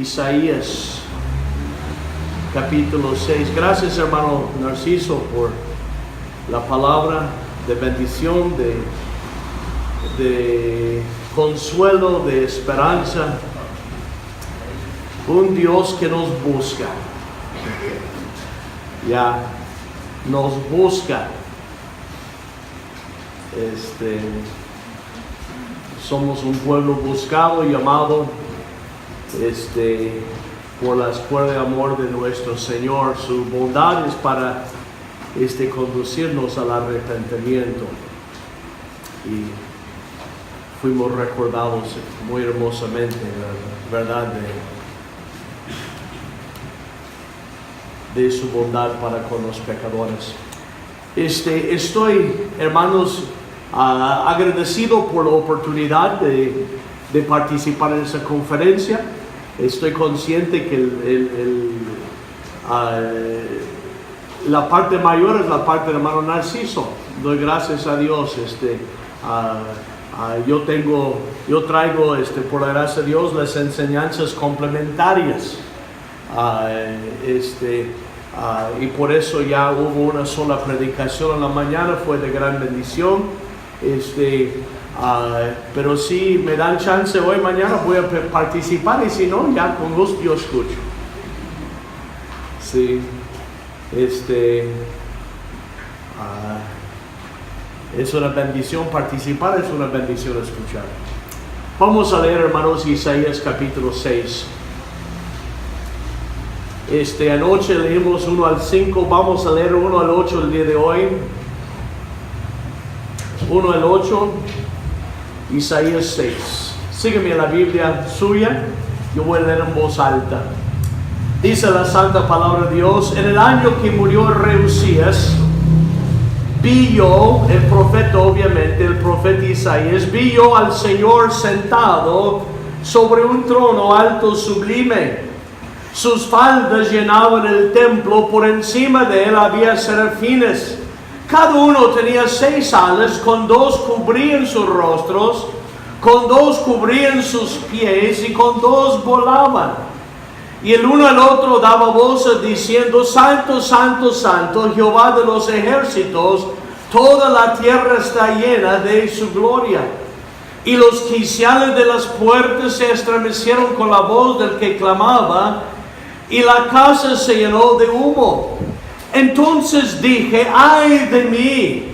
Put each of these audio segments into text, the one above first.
Isaías capítulo 6. Gracias, hermano Narciso, por la palabra de bendición, de consuelo, de esperanza. Un Dios que nos busca, ya nos busca. Somos un pueblo buscado, llamado por la escuela de amor de nuestro Señor. Su bondad es para conducirnos al arrepentimiento, y fuimos recordados muy hermosamente, ¿verdad?, de su bondad para con los pecadores. Estoy, hermanos, agradecido por la oportunidad de participar en esa conferencia. Estoy consciente que la parte mayor es la parte del hermano Narciso. Doy gracias a Dios. Yo traigo, por la gracia de Dios, las enseñanzas complementarias. Y por eso ya hubo una sola predicación en la mañana, fue de gran bendición. Pero si me dan chance hoy, mañana voy a participar, y si no, ya con gusto yo escucho. Sí, es una bendición participar, es una bendición escuchar. Vamos a leer, hermanos, Isaías capítulo 6. Anoche leímos 1 al 5, vamos a leer 1 al 8 el día de hoy. 1 al 8, Isaías 6. Sígueme en la Biblia suya, yo voy a leer en voz alta. Dice la santa palabra de Dios: en el año que murió el rey Usías, vi yo, el profeta, obviamente, el profeta Isaías, vi yo al Señor sentado sobre un trono alto sublime. Sus faldas llenaban el templo, por encima de él había serafines. Cada uno tenía 6 alas, con 2 cubrían sus rostros, con 2 cubrían sus pies, y con 2 volaban. Y el uno al otro daba voces diciendo: Santo, Santo, Santo, Jehová de los ejércitos, toda la tierra está llena de su gloria. Y los quiciales de las puertas se estremecieron con la voz del que clamaba, y la casa se llenó de humo. Entonces dije: ay de mí,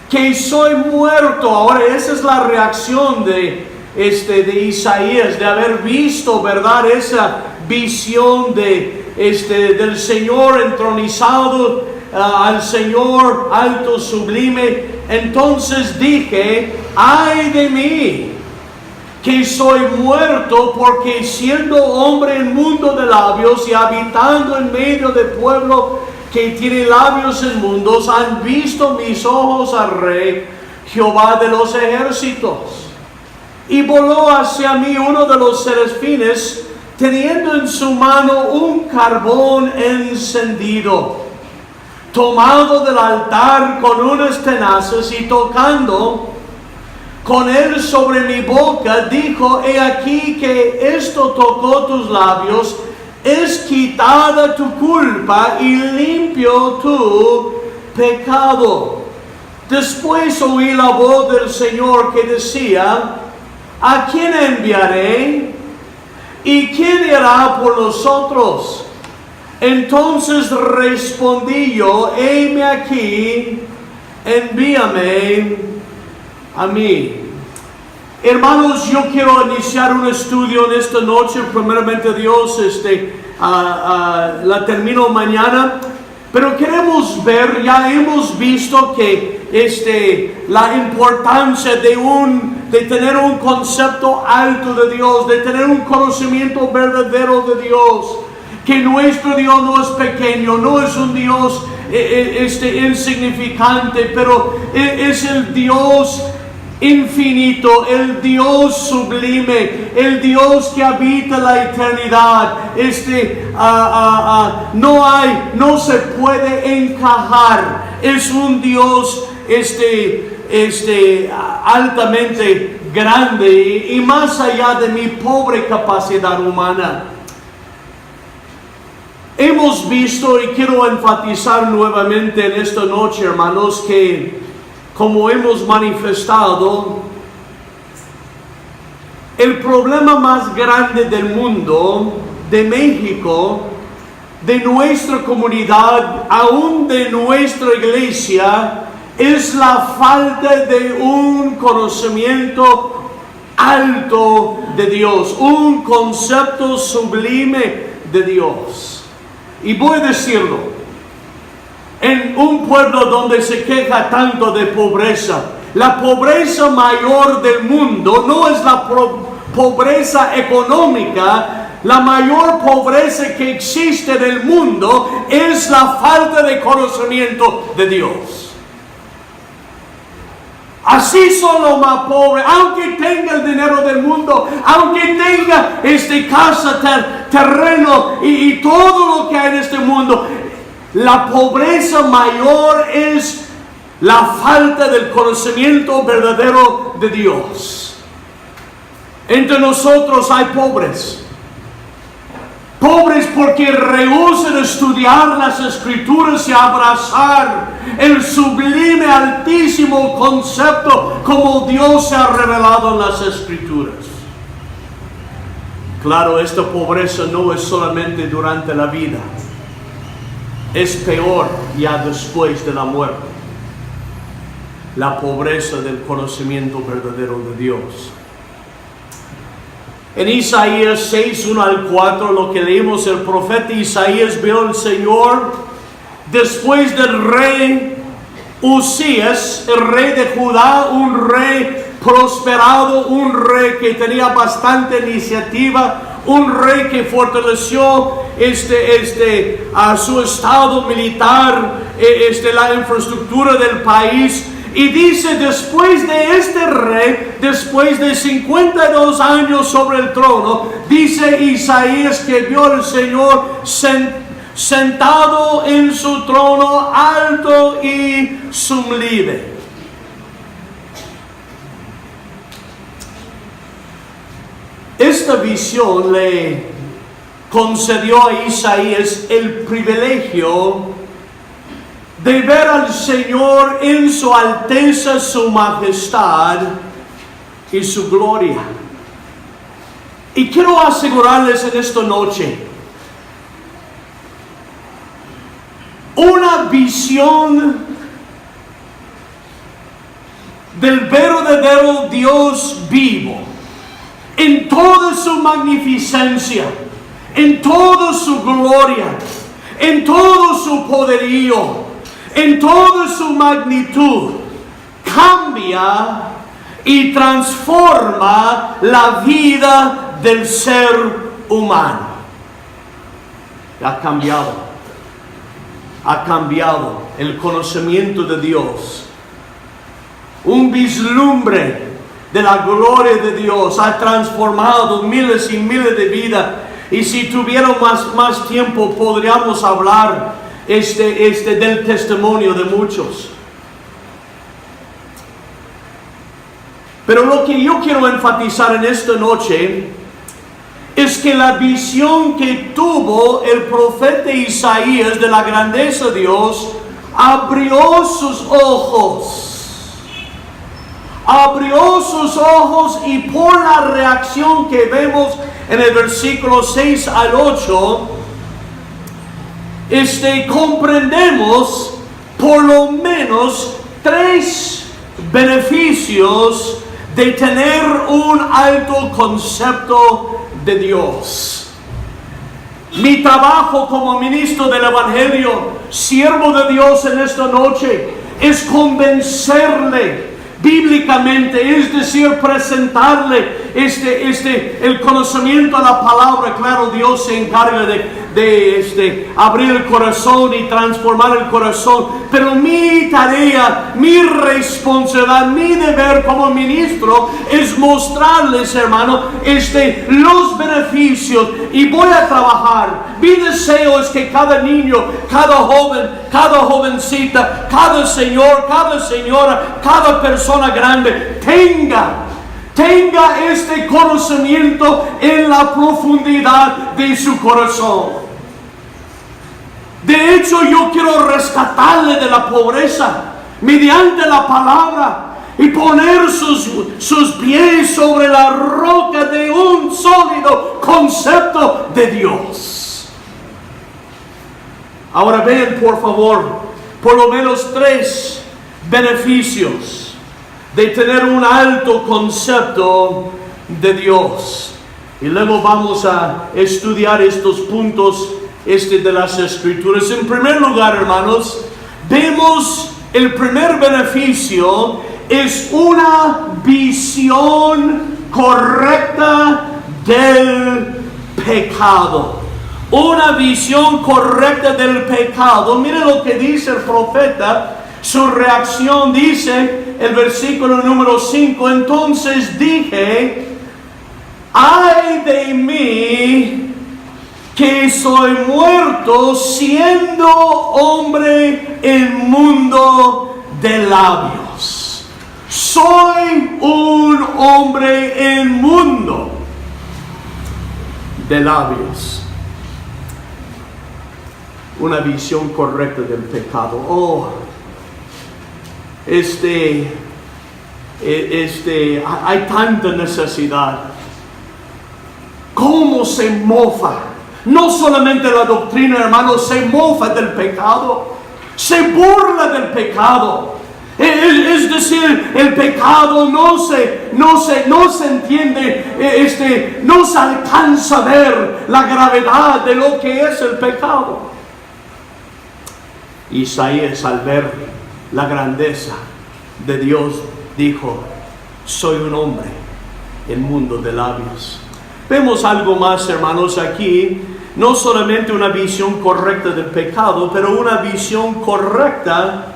que soy muerto. Ahora esa es la reacción de Isaías, de haber visto, ¿verdad?, esa visión del Señor entronizado, al Señor alto, sublime. Entonces dije: ay de mí, que soy muerto, porque siendo hombre en mundo de labios y habitando en medio de pueblo que tiene labios inmundos, han visto mis ojos al Rey, Jehová de los ejércitos. Y voló hacia mí uno de los serafines, teniendo en su mano un carbón encendido, tomado del altar con unas tenazas, y tocando con él sobre mi boca, dijo: he aquí que esto tocó tus labios, es quitada tu culpa y limpio tu pecado. Después oí la voz del Señor que decía: ¿a quién enviaré? ¿Y quién irá por nosotros? Entonces respondí yo: heme aquí, envíame a mí. Hermanos, yo quiero iniciar un estudio en esta noche. Primeramente Dios, la termino mañana, pero queremos ver, ya hemos visto que la importancia de tener un concepto alto de Dios, de tener un conocimiento verdadero de Dios, que nuestro Dios no es pequeño, no es un Dios insignificante, pero es el Dios infinito, el Dios sublime, el Dios que habita la eternidad. No se puede encajar. Es un Dios altamente grande y más allá de mi pobre capacidad humana. Hemos visto, y quiero enfatizar nuevamente en esta noche, hermanos, que como hemos manifestado, el problema más grande del mundo, de México, de nuestra comunidad, aún de nuestra iglesia, es la falta de un conocimiento alto de Dios, un concepto sublime de Dios. Y voy a decirlo, en un pueblo donde se queja tanto de pobreza, la pobreza mayor del mundo no es la pobreza económica. La mayor pobreza que existe en el mundo es la falta de conocimiento de Dios. Así son los más pobres, aunque tenga el dinero del mundo, aunque tenga casa, terreno y todo lo que hay en este mundo. La pobreza mayor es la falta del conocimiento verdadero de Dios. Entre nosotros hay pobres. Pobres porque rehúsan estudiar las Escrituras y abrazar el sublime, altísimo concepto como Dios se ha revelado en las Escrituras. Claro, esta pobreza no es solamente durante la vida. Es peor ya después de la muerte. La pobreza del conocimiento verdadero de Dios. En Isaías 6, 1 al 4, lo que leímos, el profeta Isaías vio al Señor después del rey Usías, el rey de Judá, un rey prosperado, un rey que tenía bastante iniciativa, un rey que fortaleció a su estado militar, la infraestructura del país. Y dice, después de este rey, después de 52 años sobre el trono, dice Isaías que vio al Señor sentado en su trono alto y sublime. Esta visión le concedió a Isaías el privilegio de ver al Señor en su alteza, su majestad y su gloria. Y quiero asegurarles en esta noche, una visión del verdadero Dios vivo, en toda su magnificencia, en toda su gloria, en todo su poderío, en toda su magnitud, cambia y transforma la vida del ser humano. Ha cambiado el conocimiento de Dios. Un vislumbre de la gloria de Dios ha transformado miles y miles de vidas. Y si tuviéramos más tiempo podríamos hablar del testimonio de muchos. Pero lo que yo quiero enfatizar en esta noche es que la visión que tuvo el profeta Isaías de la grandeza de Dios abrió sus ojos. Abrió sus ojos y por la reacción que vemos en el versículo 6 al 8, comprendemos por lo menos 3 beneficios de tener un alto concepto de Dios. Mi trabajo como ministro del Evangelio, siervo de Dios en esta noche, es convencerle bíblicamente, es decir, presentarle el conocimiento a la palabra. Claro, Dios se encarga de abrir el corazón y transformar el corazón, pero mi tarea, mi responsabilidad, mi deber como ministro es mostrarles, hermano, los beneficios, y voy a trabajar. Mi deseo es que cada niño, cada joven, cada jovencita, cada señor, cada señora, cada persona grande tenga tenga este conocimiento en la profundidad de su corazón. De hecho, yo quiero rescatarle de la pobreza mediante la palabra y poner sus pies sobre la roca de un sólido concepto de Dios. Ahora vean, por favor, por lo menos 3 beneficios de tener un alto concepto de Dios. Y luego vamos a estudiar estos puntos de las Escrituras. En primer lugar, hermanos, vemos el primer beneficio es una visión correcta del pecado. Una visión correcta del pecado. Mire lo que dice el profeta. Su reacción dice, el versículo número 5, entonces dije, ay de mí, que soy muerto siendo hombre inmundo de labios. Soy un hombre inmundo de labios. Una visión correcta del pecado. Hay tanta necesidad. ¿Cómo se mofa? No solamente la doctrina, hermanos, se mofa del pecado, se burla del pecado. Es decir, el pecado no se entiende, no se alcanza a ver la gravedad de lo que es el pecado. Isaías, al ver la grandeza de Dios, dijo, soy un hombre inmundo de labios. Vemos algo más, hermanos, aquí. No solamente una visión correcta del pecado, pero una visión correcta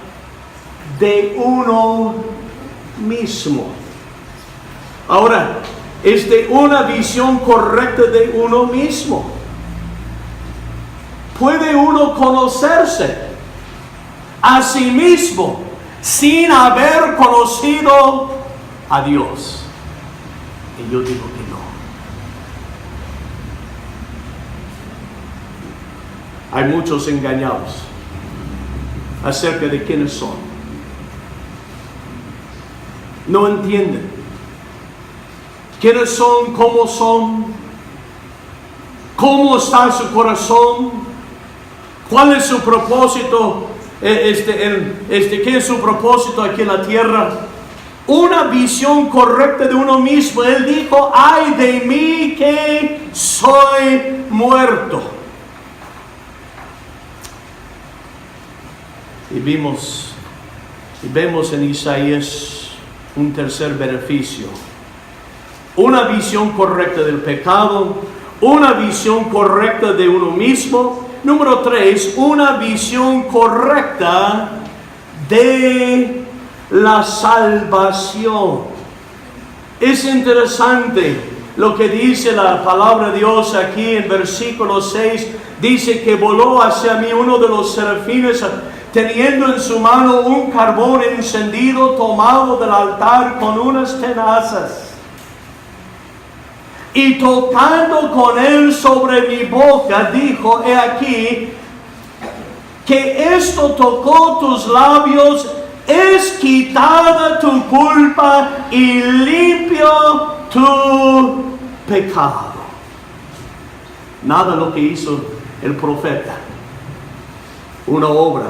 de uno mismo. Ahora, una visión correcta de uno mismo. ¿Puede uno conocerse a sí mismo sin haber conocido a Dios? Y yo digo que no. Hay muchos engañados acerca de quiénes son. No entienden quiénes son, cómo está su corazón, cuál es su propósito, qué es su propósito aquí en la tierra. Una visión correcta de uno mismo. Él dijo, ay de mí que soy muerto. Y vemos en Isaías un tercer beneficio. Una visión correcta del pecado, una visión correcta de uno mismo. Número 3, una visión correcta de la salvación. Es interesante lo que dice la palabra de Dios aquí en versículo 6. Dice que voló hacia mí uno de los serafines, teniendo en su mano un carbón encendido tomado del altar con unas tenazas. Y tocando con él sobre mi boca, dijo, he aquí, que esto tocó tus labios, es quitada tu culpa y limpio tu pecado. Nada lo que hizo el profeta. Una obra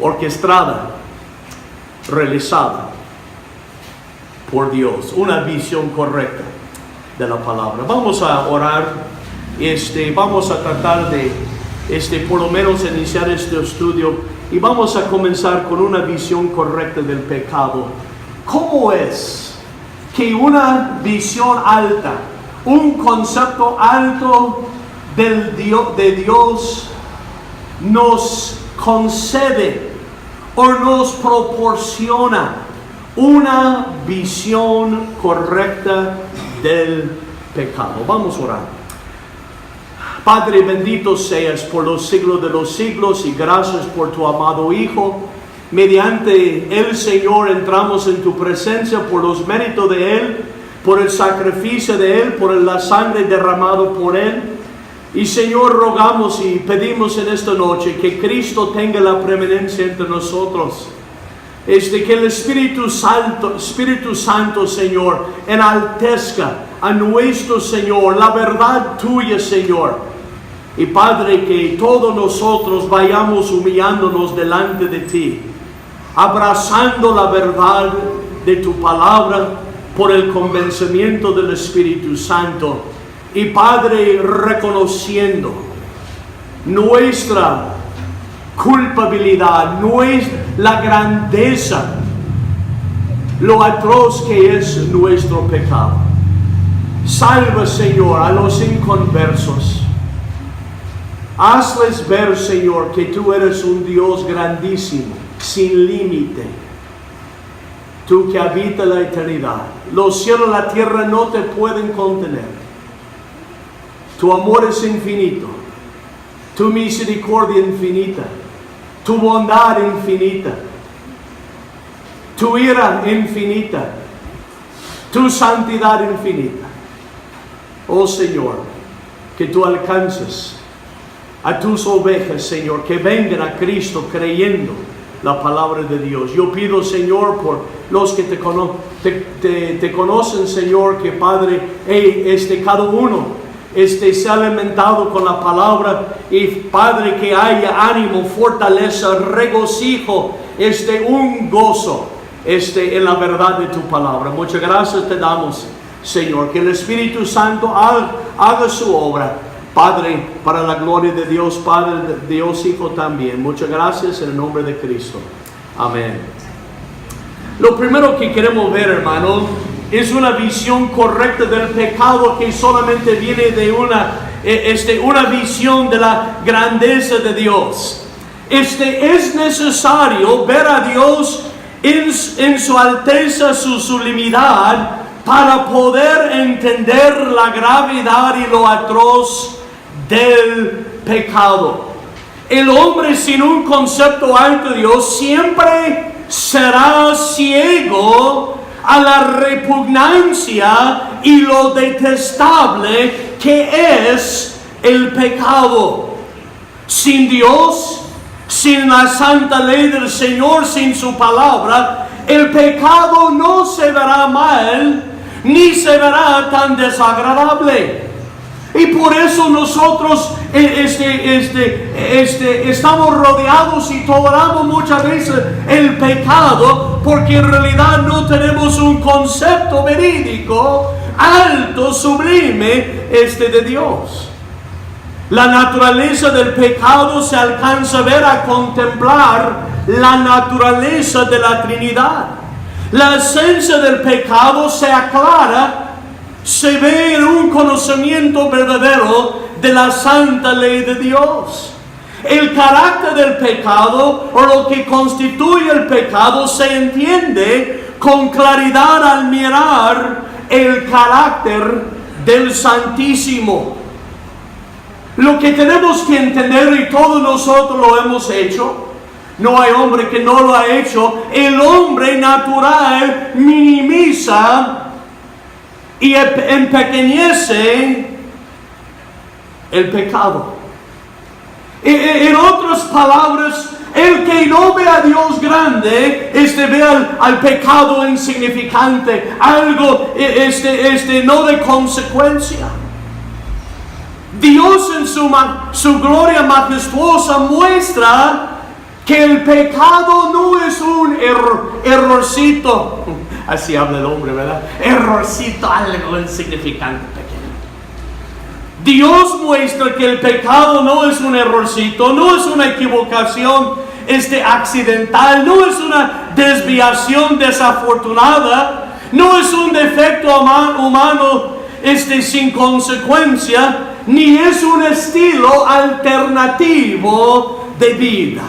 orquestada, realizada por Dios, una visión correcta de la palabra. Vamos a orar, vamos a tratar de, por lo menos iniciar este estudio y vamos a comenzar con una visión correcta del pecado. ¿Cómo es que una visión alta, un concepto alto de Dios nos concede o nos proporciona una visión correcta del pecado? Vamos a orar. Padre, bendito seas por los siglos de los siglos y gracias por tu amado Hijo mediante el Señor entramos en tu presencia por los méritos de Él, por el sacrificio de Él, por la sangre derramado por Él. Y Señor, rogamos y pedimos en esta noche que Cristo tenga la preeminencia entre nosotros. Que el Espíritu Santo, Señor, enaltezca a nuestro Señor, la verdad tuya, Señor. Y Padre, que todos nosotros vayamos humillándonos delante de ti, abrazando la verdad de tu palabra por el convencimiento del Espíritu Santo. Y Padre, reconociendo nuestra culpabilidad, la grandeza, lo atroz que es nuestro pecado. Salva, Señor, a los inconversos. Hazles ver, Señor, que tú eres un Dios grandísimo, sin límite. Tú que habitas la eternidad. Los cielos y la tierra no te pueden contener. Tu amor es infinito. Tu misericordia infinita. Tu bondad infinita. Tu ira infinita. Tu santidad infinita. Oh Señor, que tú alcances a tus ovejas, Señor, que vengan a Cristo creyendo la palabra de Dios. Yo pido, Señor, por los que te conocen, Señor, que Padre, cada uno se ha alimentado con la palabra, y Padre, que haya ánimo, fortaleza, regocijo, un gozo, en la verdad de tu palabra. Muchas gracias te damos, Señor, que el Espíritu Santo haga su obra, Padre, para la gloria de Dios, Padre, de Dios Hijo también. Muchas gracias en el nombre de Cristo. Amén. Lo primero que queremos ver, hermano, es una visión correcta del pecado que solamente viene de una visión de la grandeza de Dios. Es necesario ver a Dios en su alteza, su sublimidad, para poder entender la gravedad y lo atroz del pecado. El hombre sin un concepto alto de Dios siempre será ciego a la repugnancia y lo detestable que es el pecado. Sin Dios, sin la santa ley del Señor, sin su palabra, el pecado no se verá mal, ni se verá tan desagradable. Y por eso nosotros estamos rodeados y toleramos muchas veces el pecado, porque en realidad no tenemos un concepto verídico, alto, sublime, de Dios. La naturaleza del pecado se alcanza a ver, a contemplar la naturaleza de la Trinidad. La esencia del pecado se aclara, se ve en un conocimiento verdadero de la santa ley de Dios. El carácter del pecado, o lo que constituye el pecado, se entiende con claridad al mirar el carácter del Santísimo. Lo que tenemos que entender, y todos nosotros lo hemos hecho, no hay hombre que no lo ha hecho, el hombre natural minimiza y empequeñece el pecado. En otras palabras, el que no ve a Dios grande, ve al pecado insignificante, algo no de consecuencia. Dios en su gloria majestuosa muestra que el pecado no es un errorcito. Así habla el hombre, ¿verdad? Errorcito, algo insignificante, pequeño. Dios muestra que el pecado no es un errorcito, no es una equivocación accidental, no es una desviación desafortunada, no es un defecto humano sin consecuencia, ni es un estilo alternativo de vida.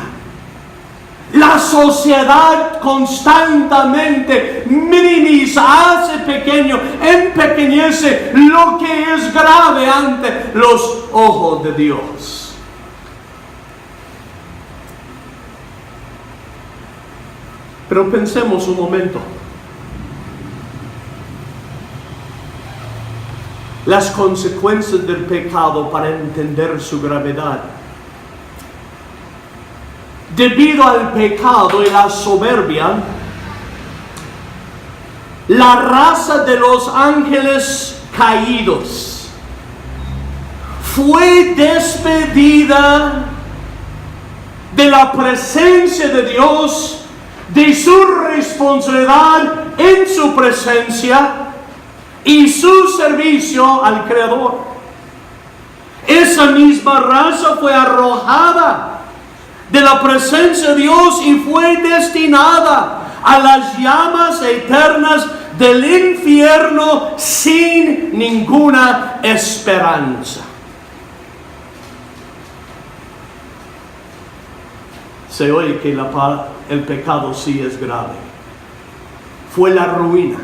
La sociedad constantemente minimiza, hace pequeño, empequeñece lo que es grave ante los ojos de Dios. Pero pensemos un momento. Las consecuencias del pecado para entender su gravedad. Debido al pecado y la soberbia, la raza de los ángeles caídos fue despedida de la presencia de Dios, de su responsabilidad en su presencia y su servicio al Creador. Esa misma raza fue arrojada de la presencia de Dios y fue destinada a las llamas eternas del infierno sin ninguna esperanza. Se oye que el pecado sí es grave. Fue la ruina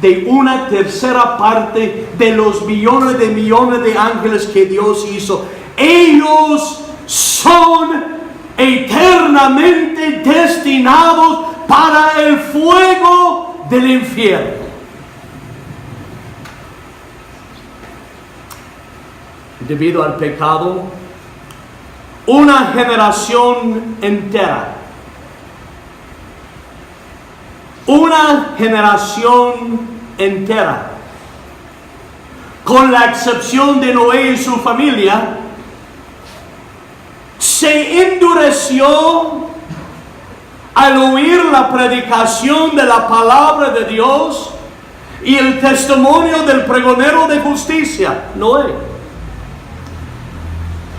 de una tercera parte de los millones de ángeles que Dios hizo. Ellos son eternamente destinados para el fuego del infierno. Debido al pecado, una generación entera, con la excepción de Noé y su familia, se endureció al oír la predicación de la palabra de Dios y el testimonio del pregonero de justicia, Noé.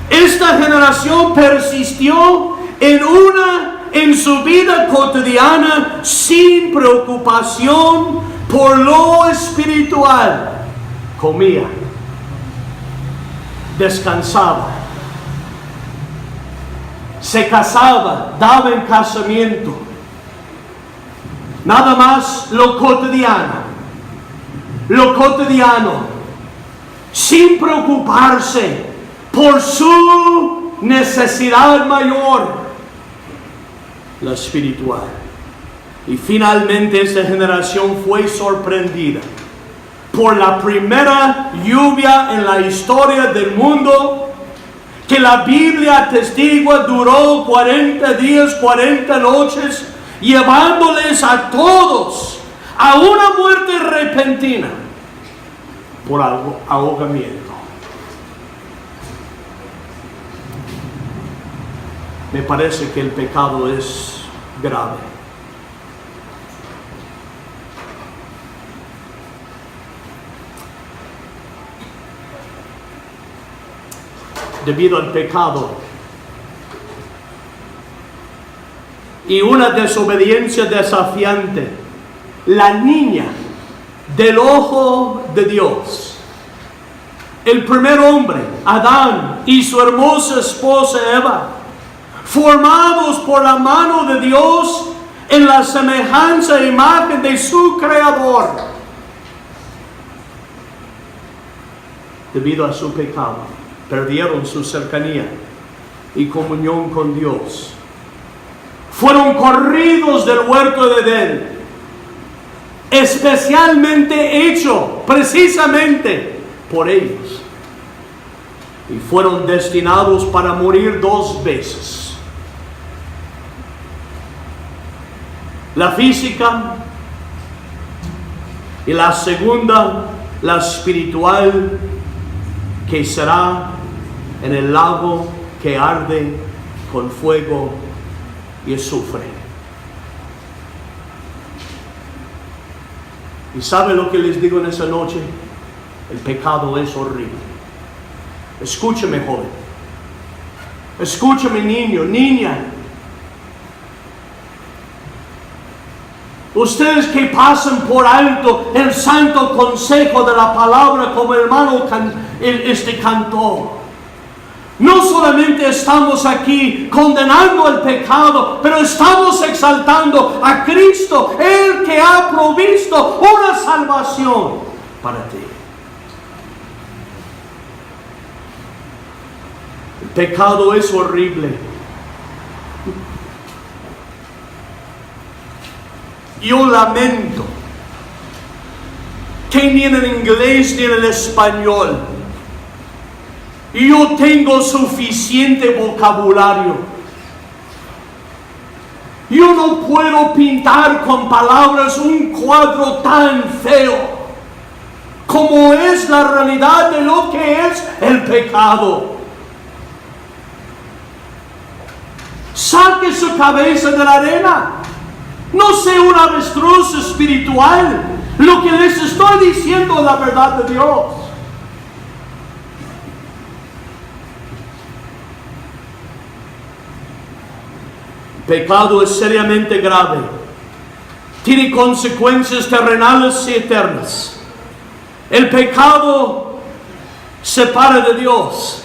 Esta generación persistió en su vida cotidiana sin preocupación por lo espiritual. Comía, descansaba, se casaba, daba en casamiento. Nada más lo cotidiano, sin preocuparse por su necesidad mayor, la espiritual. Y finalmente esta generación fue sorprendida por la primera lluvia en la historia del mundo, que la Biblia atestigua duró 40 días, 40 noches, llevándoles a todos a una muerte repentina por ahogamiento. Me parece que el pecado es grave. Debido al pecado y una desobediencia desafiante, la niña del ojo de Dios, el primer hombre, Adán, y su hermosa esposa Eva, formados por la mano de Dios en la semejanza e imagen de su Creador, debido a su pecado, perdieron su cercanía y comunión con Dios. Fueron corridos del huerto de Edén, especialmente hecho precisamente por ellos, y fueron destinados para morir 2 veces. La física, y la segunda, la espiritual, que será en el lago que arde con fuego y azufre. ¿Y sabe lo que les digo en esa noche? El pecado es horrible. Escúcheme, joven. Escúcheme, niño, niña. Ustedes que pasan por alto el santo consejo de la palabra, como el hermano cantó. No solamente estamos aquí condenando el pecado, pero estamos exaltando a Cristo, el que ha provisto una salvación para ti. El pecado es horrible. yo lamento que ni en el inglés ni en el español yo tengo suficiente vocabulario. Yo no puedo pintar con palabras un cuadro tan feo como es la realidad de lo que es el pecado. Saque su cabeza de la arena. No sea un avestruz espiritual. Lo que les estoy diciendo es la verdad de Dios. Pecado es seriamente grave. Tiene consecuencias terrenales y eternas. El pecado separa de Dios.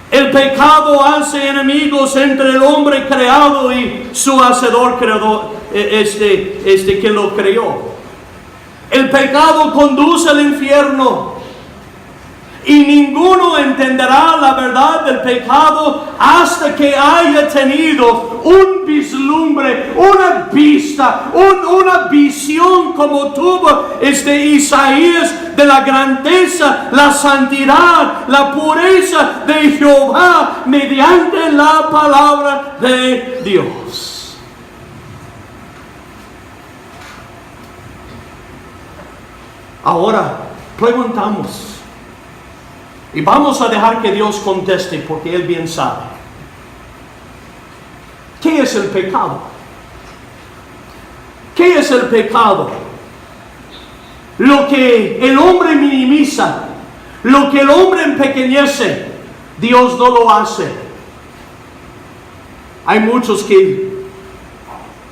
El pecado hace enemigos entre el hombre creado y su hacedor creador, que lo creó. El pecado conduce al infierno. Y ninguno entenderá la verdad del pecado hasta que haya tenido un vislumbre, una vista, una visión como tuvo Isaías de la grandeza, la santidad, la pureza de Jehová mediante la palabra de Dios. Ahora preguntamos. Y vamos a dejar que Dios conteste porque Él bien sabe. ¿Qué es el pecado? ¿Qué es el pecado? Lo que el hombre minimiza, lo que el hombre empequeñece, Dios no lo hace. Hay muchos que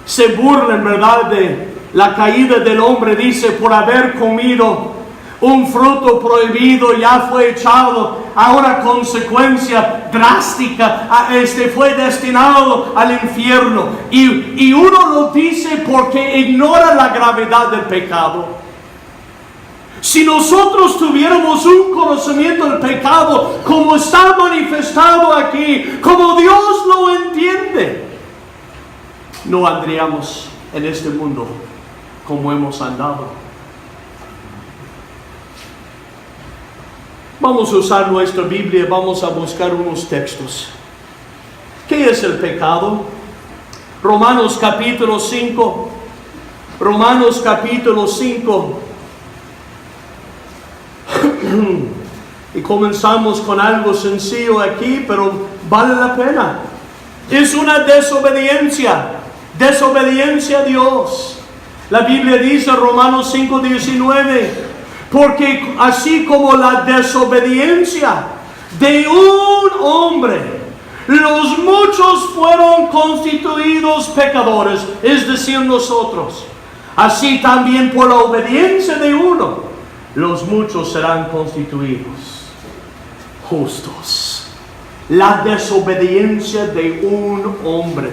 se burlan, ¿verdad?, de la caída del hombre. Dice, por haber comido un fruto prohibido ya fue echado a una consecuencia drástica, fue destinado al infierno. Y uno lo dice porque ignora la gravedad del pecado. Si nosotros tuviéramos un conocimiento del pecado como está manifestado aquí, como Dios lo entiende, no andaríamos en este mundo como hemos andado. Vamos a usar nuestra Biblia, vamos a buscar unos textos. ¿Qué es el pecado? Romanos capítulo 5. Romanos capítulo 5. Y comenzamos con algo sencillo aquí, pero vale la pena. Es una desobediencia. Desobediencia a Dios. La Biblia dice, Romanos 5:19. Porque así como la desobediencia de un hombre, los muchos fueron constituidos pecadores, es decir, nosotros. Así también por la obediencia de uno, los muchos serán constituidos justos. La desobediencia de un hombre.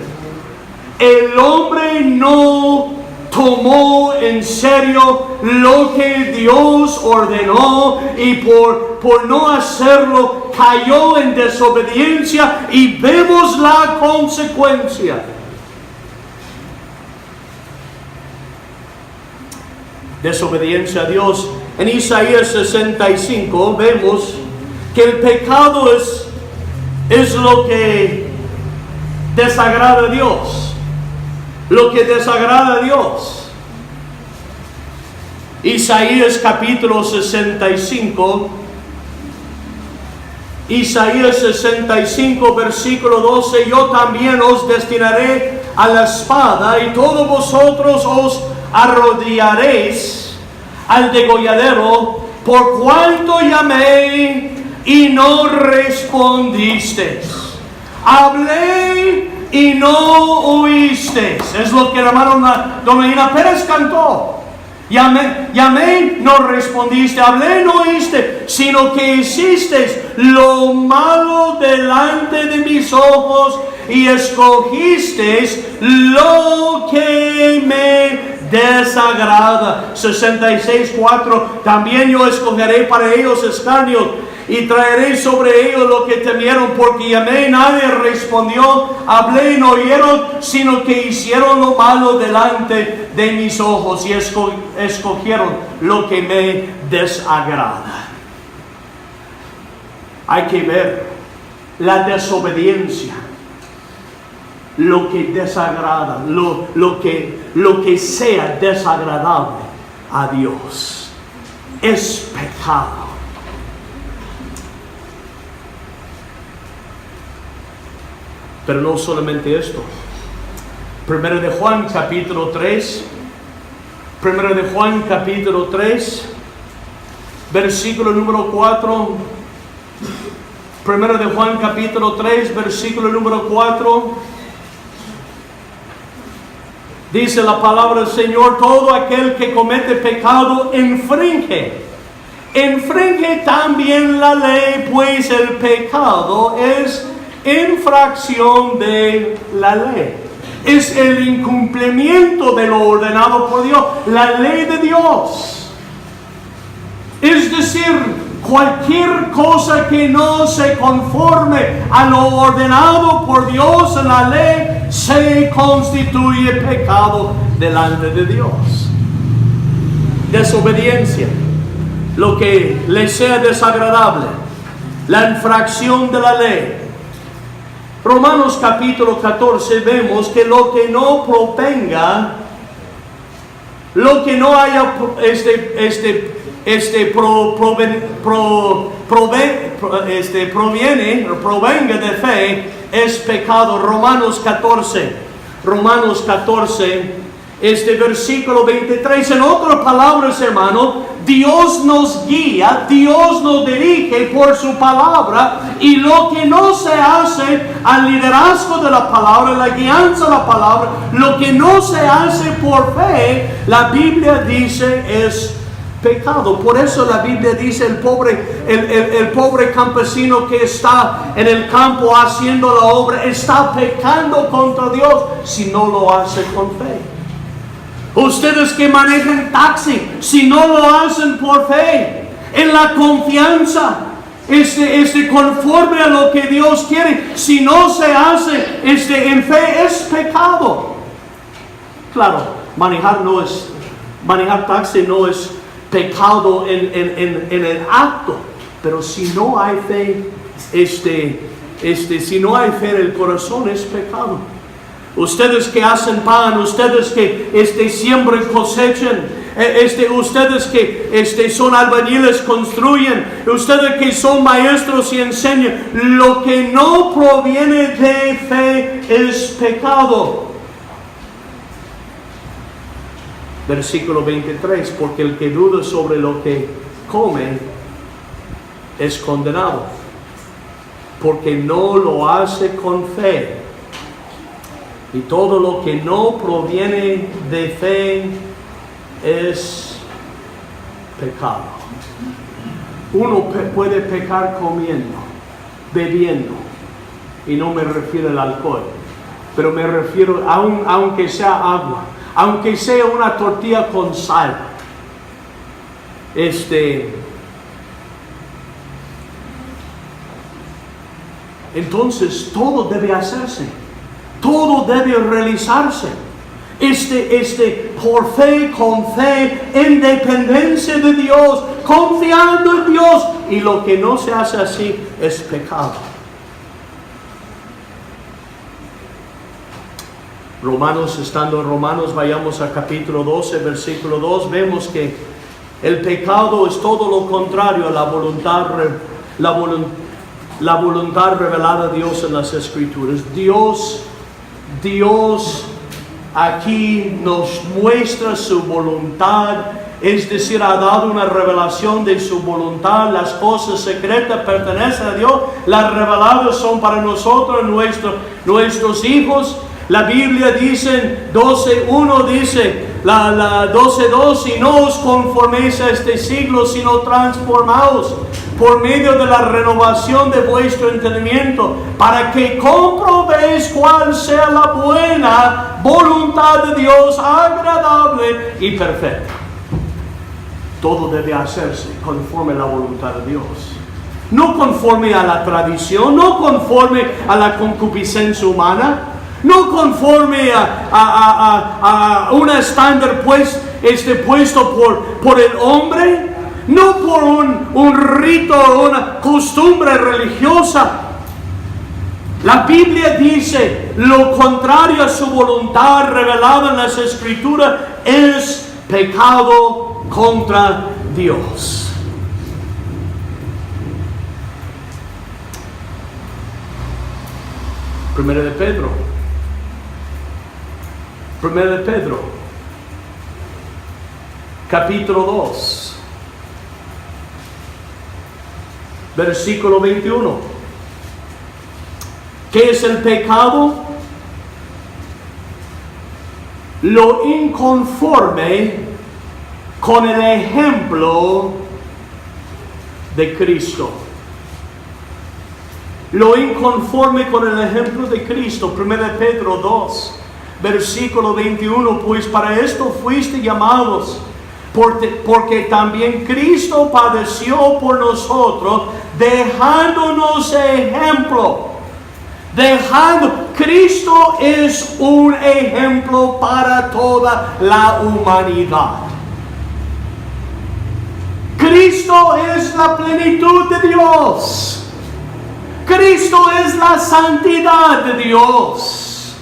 El hombre no tomó en serio lo que Dios ordenó y por no hacerlo cayó en desobediencia y vemos la consecuencia. Desobediencia a Dios. En Isaías 65 vemos que el pecado es lo que desagrada a Dios. Lo que desagrada a Dios. Isaías capítulo 65. Isaías 65 versículo 12. Yo también os destinaré a la espada y todos vosotros os arrodillaréis al degolladero, por cuanto llamé y no respondisteis. Hablé y no oísteis. Es lo que el hermano Dominina Pérez cantó. Llamé, no respondiste. Hablé, no oíste, sino que hicisteis lo malo delante de mis ojos y escogisteis lo que me desagrada. 66:4. También yo escogeré para ellos escarnio y traeré sobre ellos lo que temieron, porque llamé y nadie respondió, hablé y no oyeron, sino que hicieron lo malo delante de mis ojos y escogieron lo que me desagrada. Hay que ver la desobediencia, lo que desagrada, lo que sea desagradable a Dios. Es pecado. Pero no solamente esto. Primero de Juan capítulo 3. Primero de Juan capítulo 3. Versículo número 4. Primero de Juan capítulo 3. Versículo número 4. Dice la palabra del Señor: todo aquel que comete pecado infringe también la ley, pues el pecado es infracción de la ley. Es el incumplimiento de lo ordenado por Dios, la ley de Dios. Es decir, cualquier cosa que no se conforme a lo ordenado por Dios en la ley se constituye pecado delante de Dios. Desobediencia, lo que le sea desagradable, la infracción de la ley. Romanos capítulo 14 vemos que lo que no provenga, lo que no haya provenga de fe es pecado. Romanos 14, versículo 23. En otras palabras, hermano, Dios nos guía, Dios nos dirige por su palabra, y lo que no se hace al liderazgo de la palabra, la guianza de la palabra, lo que no se hace por fe, la Biblia dice es pecado. Por eso la Biblia dice el pobre campesino que está en el campo haciendo la obra está pecando contra Dios si no lo hace con fe. Ustedes que manejan taxi, si no lo hacen por fe, en la confianza, conforme a lo que Dios quiere, si no se hace en fe, es pecado. Claro, manejar taxi no es pecado en el acto, pero si no hay fe, si no hay fe en el corazón, es pecado. Ustedes que hacen pan, ustedes que siembran, cosechan, ustedes que son albañiles, construyen, ustedes que son maestros y enseñan, lo que no proviene de fe es pecado. Versículo 23, porque el que duda sobre lo que come es condenado, porque no lo hace con fe. Y todo lo que no proviene de fe es pecado. Uno puede pecar comiendo, bebiendo, y no me refiero al alcohol, pero me refiero aunque sea agua, aunque sea una tortilla con sal. Entonces todo debe hacerse. Todo debe realizarse. Por fe, con fe, en dependencia de Dios, confiando en Dios. Y lo que no se hace así es pecado. Estando en Romanos, vayamos a capítulo 12, versículo 2. Vemos que el pecado es todo lo contrario a la voluntad revelada de Dios en las Escrituras. Dios aquí nos muestra su voluntad, es decir, ha dado una revelación de su voluntad. Las cosas secretas pertenecen a Dios, las reveladas son para nosotros, nuestros hijos. La Biblia dice, 12:1 dice, la 12:2, y no os conforméis a este siglo, sino transformaos por medio de la renovación de vuestro entendimiento, para que comprobéis cuál sea la buena voluntad de Dios, agradable y perfecta. Todo debe hacerse conforme a la voluntad de Dios. no conforme a la tradición, no conforme a la concupiscencia humana, no conforme a un estándar puesto por el hombre, no por un rito o una costumbre religiosa. La Biblia dice lo contrario a su voluntad revelada en las Escrituras es pecado contra Dios. Primera de Pedro, capítulo 2, versículo 21. ¿Qué es el pecado? Lo inconforme con el ejemplo de Cristo. Lo inconforme con el ejemplo de Cristo. 1 Pedro 2, versículo 21. Pues para esto fuiste llamados, porque también Cristo padeció por nosotros, dejándonos ejemplo. Cristo es un ejemplo para toda la humanidad. Cristo es la plenitud de Dios. Cristo es la santidad de Dios.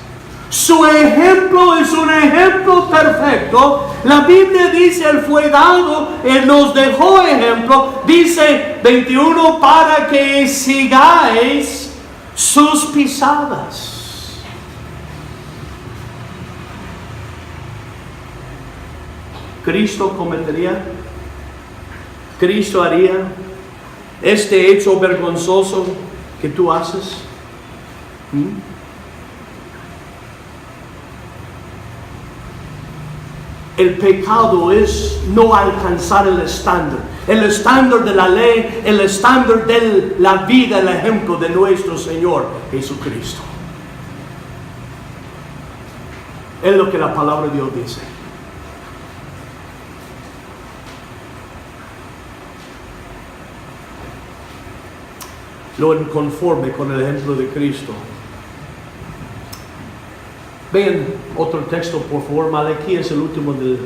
Su ejemplo es un ejemplo perfecto. La Biblia dice, Él fue dado, Él nos dejó ejemplo. Dice 21, para que sigáis sus pisadas. Cristo haría este hecho vergonzoso que tú haces. El pecado es no alcanzar el estándar de la ley, el estándar de la vida, el ejemplo de nuestro Señor Jesucristo. Es lo que la palabra de Dios dice. Lo inconforme con el ejemplo de Cristo. Vean otro texto, por favor. Malaquías es el último del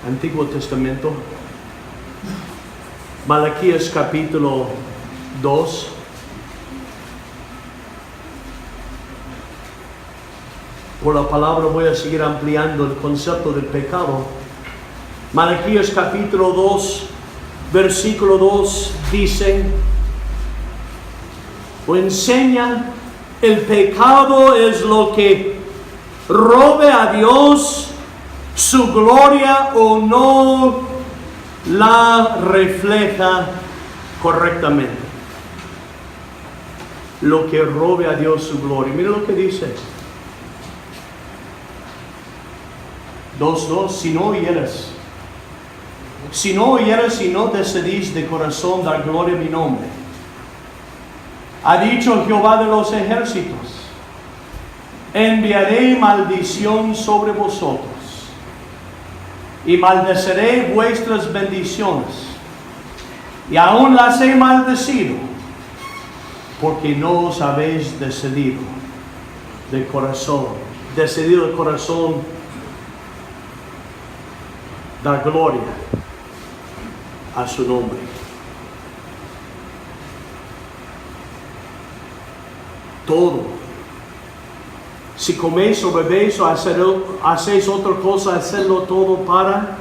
Antiguo Testamento. Malaquías capítulo 2. Por la palabra voy a seguir ampliando el concepto del pecado. Malaquías capítulo 2, versículo 2 dice, o enseña, el pecado es lo que robe a Dios su gloria o no la refleja correctamente. Lo que robe a Dios su gloria. Mira lo que dice. 2:2. Si no oyeres y no decidís de corazón dar gloria a mi nombre, ha dicho Jehová de los ejércitos, enviaré maldición sobre vosotros y maldeceré vuestras bendiciones, y aún las he maldecido, porque no os habéis decidido de corazón dar gloria a su nombre. Todo. Si coméis o bebéis o hacéis otra cosa, hacedlo todo para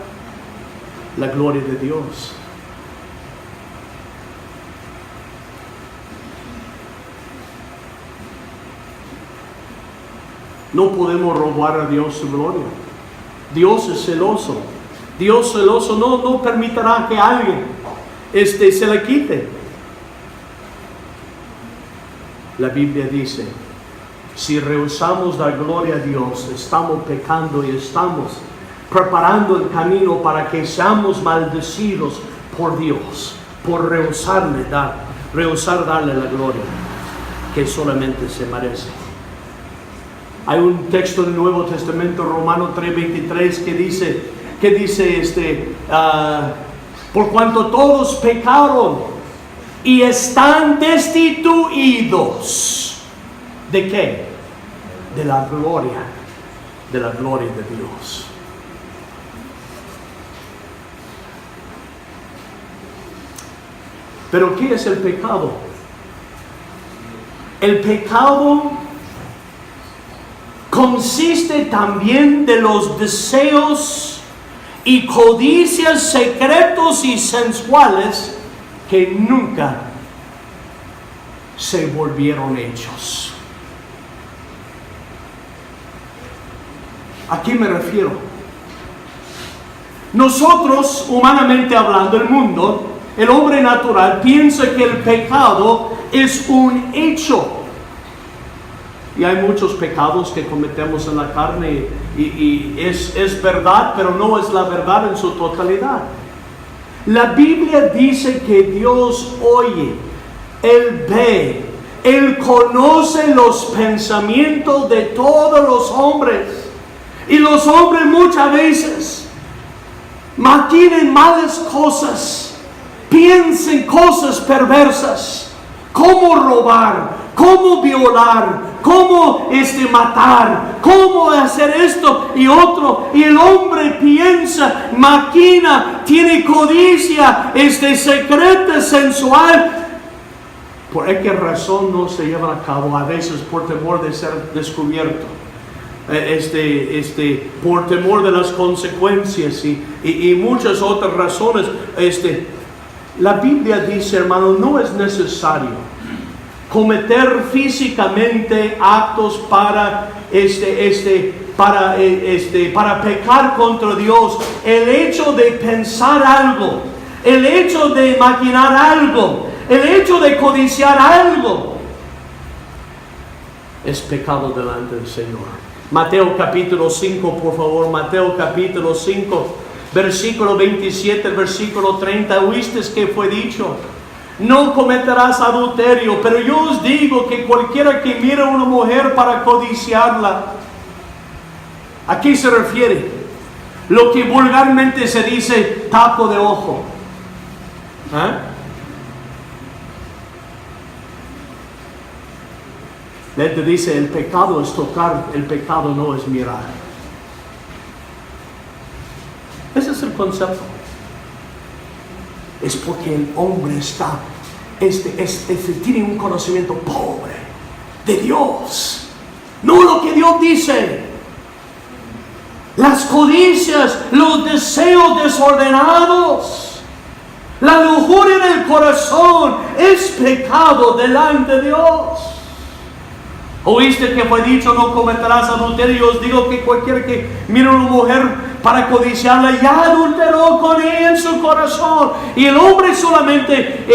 la gloria de Dios. No podemos robar a Dios su gloria. Dios es celoso. Dios celoso no permitirá que alguien se le quite. La Biblia dice, si rehusamos dar gloria a Dios, estamos pecando y estamos preparando el camino para que seamos maldecidos por Dios, por rehusar darle la gloria que solamente se merece. Hay un texto del Nuevo Testamento, Romanos 3:23, que dice por cuanto todos pecaron y están destituidos. ¿De qué? De la gloria de Dios. Pero ¿qué es el pecado? El pecado consiste también de los deseos y codicias secretos y sensuales que nunca se volvieron hechos. ¿A qué me refiero? Nosotros, humanamente hablando, el mundo, el hombre natural, piensa que el pecado es un hecho. Y hay muchos pecados que cometemos en la carne y es verdad, pero no es la verdad en su totalidad. La Biblia dice que Dios oye, Él ve, Él conoce los pensamientos de todos los hombres. Y los hombres muchas veces maquinan malas cosas, piensan cosas perversas, cómo robar, cómo violar, cómo matar, cómo hacer esto y otro. Y el hombre piensa, maquina, tiene codicia, secreta, sensual. ¿Por qué razón no se lleva a cabo? A veces por temor de ser descubierto. Por temor de las consecuencias y muchas otras razones. La Biblia dice, hermano, no es necesario cometer físicamente actos para pecar contra Dios. El hecho de pensar algo, el hecho de maquinar algo, el hecho de codiciar algo, es pecado delante del Señor. Mateo capítulo 5, por favor. Mateo capítulo 5, versículo 27, versículo 30. ¿Oíste que fue dicho? No cometerás adulterio, pero yo os digo que cualquiera que mire a una mujer para codiciarla. ¿A qué se refiere? Lo que vulgarmente se dice tapo de ojo. Él te dice, el pecado es tocar, el pecado no es mirar. Ese es el concepto. Es porque el hombre está, tiene un conocimiento pobre de Dios, no lo que Dios dice. Las codicias, los deseos desordenados, la lujuria del corazón es pecado delante de Dios. ¿Oíste que fue dicho, no cometerás adulterio? Os digo que cualquiera que mire a una mujer para codiciarla, ya adulteró con ella en su corazón. Y el hombre solamente,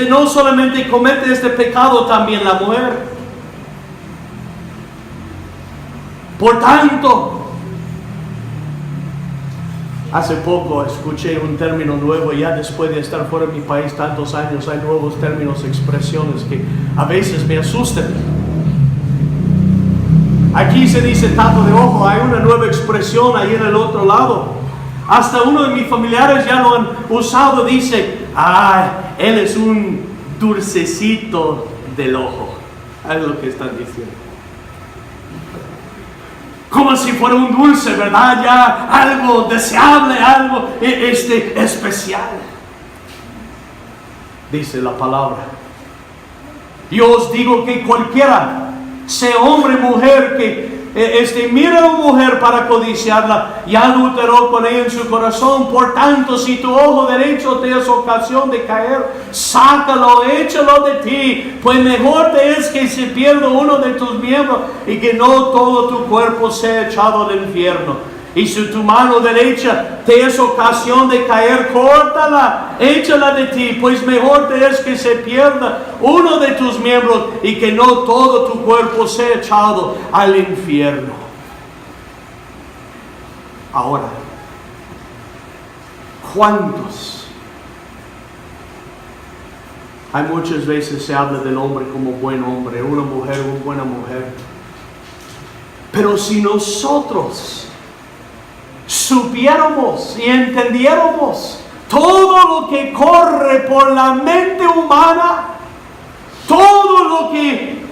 no solamente comete este pecado, también la mujer. Por tanto, hace poco escuché un término nuevo, ya después de estar fuera de mi país tantos años, hay nuevos términos, expresiones que a veces me asustan. Aquí se dice tapo de ojo, hay una nueva expresión ahí en el otro lado. Hasta uno de mis familiares ya lo han usado, dice, él es un dulcecito del ojo. Es lo que están diciendo. Como si fuera un dulce, ¿verdad? Ya algo deseable, algo especial. Dice la palabra. Yo os digo que cualquiera, sea hombre, mujer, que mira a una mujer para codiciarla, ya adulteró con ella en su corazón. Por tanto, si tu ojo derecho te es ocasión de caer, sácalo, échalo de ti, pues mejor te es que se pierda uno de tus miembros y que no todo tu cuerpo sea echado al infierno. Y si tu mano derecha te es ocasión de caer, córtala, échala de ti, pues mejor te es que se pierda uno de tus miembros y que no todo tu cuerpo sea echado al infierno. Ahora, ¿cuántos? Hay muchas veces se habla del hombre como buen hombre, una mujer, una buena mujer. Pero si nosotros supiéramos y entendiéramos todo lo que corre por la mente humana, todo lo que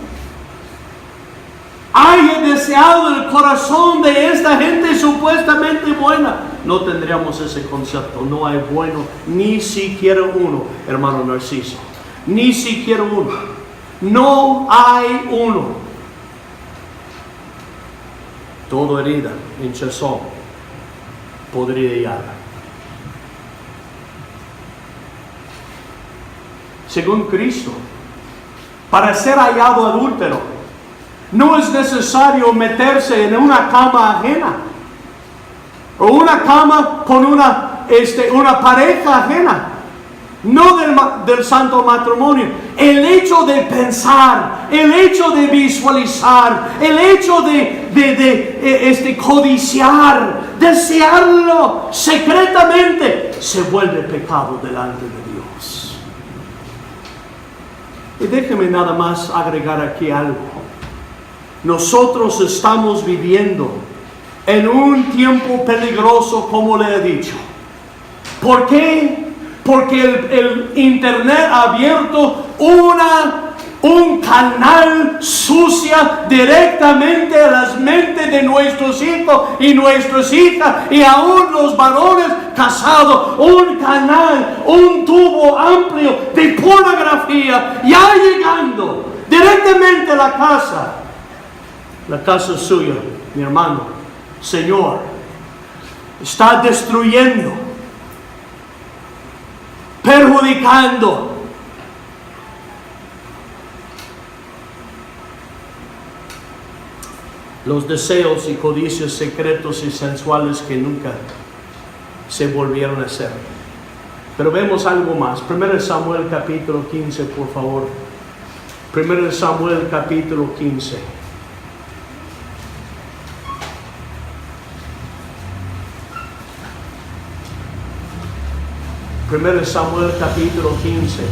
haya deseado el corazón de esta gente supuestamente buena, no tendríamos ese concepto. No hay bueno, ni siquiera uno, hermano Narciso, ni siquiera uno. No hay uno. Todo herida, hinchazón, podrida y llaga. Según Cristo, para ser hallado adúltero, no es necesario meterse en una cama ajena o una cama con una pareja ajena, no del santo matrimonio. El hecho de pensar, el hecho de visualizar, el hecho de codiciar, desearlo secretamente, se vuelve pecado delante de Dios. Y déjeme nada más agregar aquí algo. Nosotros estamos viviendo en un tiempo peligroso, como le he dicho. ¿Por qué? Porque el internet ha abierto un canal sucia directamente a las mentes de nuestros hijos y nuestras hijas, y aún los varones casados. Un canal, un tubo amplio de pornografía ya llegando directamente a la casa. La casa es suya, mi hermano. Señor, está destruyendo, perjudicando. Los deseos y codicias secretos y sensuales que nunca se volvieron a hacer. Pero vemos algo más. 1 Samuel capítulo 15, por favor. 1 Samuel capítulo 15. Primero Samuel capítulo 15,